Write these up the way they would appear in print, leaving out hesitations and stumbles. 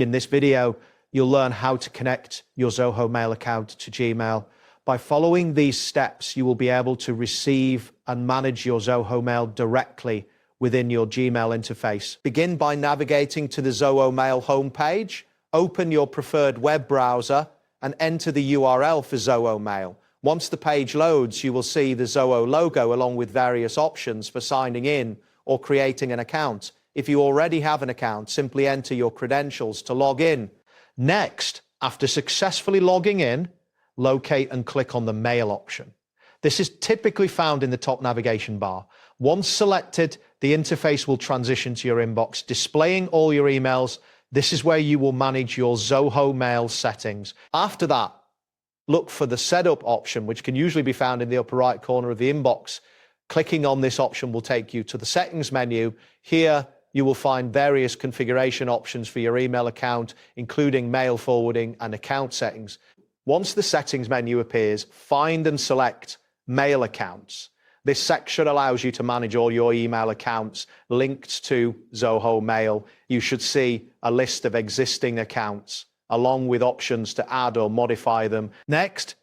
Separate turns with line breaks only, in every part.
In this video, you'll learn how to connect your Zoho Mail account to Gmail. By following these steps, you will be able to receive and manage your Zoho Mail directly within your Gmail interface. Begin by navigating to the Zoho Mail homepage, open your preferred web browser, and enter the URL for Zoho Mail. Once the page loads, you will see the Zoho logo along with various options for signing in or creating an account. If you already have an account, simply enter your credentials to log in. Next, after successfully logging in, locate and click on the Mail option. This is typically found in the top navigation bar. Once selected, the interface will transition to your inbox, displaying all your emails. This is where you will manage your Zoho Mail settings. After that, look for the Setup option, which can usually be found in the upper right corner of the inbox. Clicking on this option will take you to the Settings menu. Here, you will find various configuration options for your email account, including mail forwarding and account settings. Once the Settings menu appears, find and select Mail Accounts. This section allows you to manage all your email accounts linked to Zoho Mail. You should see a list of existing accounts, along with options to add or modify them. Next,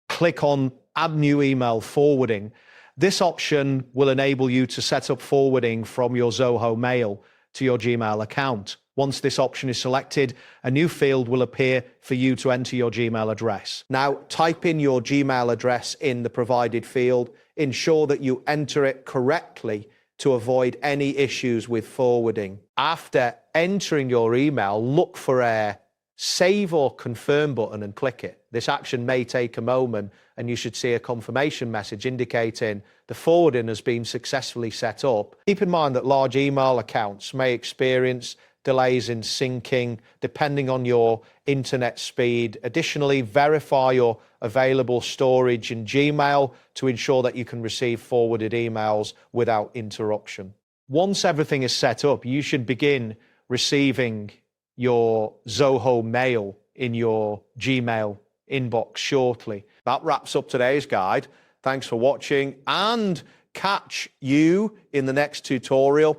click on Add New Email Forwarding. This option will enable you to set up forwarding from your Zoho Mail to your Gmail account. Once this option is selected, a new field will appear for you to enter your Gmail address. Now, type in your Gmail address in the provided field. Ensure that you enter it correctly to avoid any issues with forwarding. After entering your email, look for a Save or Confirm button and click it. This action may take a moment, and you should see a confirmation message indicating the forwarding has been successfully set up. Keep in mind that large email accounts may experience delays in syncing depending on your internet speed. Additionally, verify your available storage in Gmail to ensure that you can receive forwarded emails without interruption. Once everything is set up, you should begin receiving your Zoho Mail in your Gmail inbox shortly. That wraps up today's guide. Thanks for watching, and catch you in the next tutorial.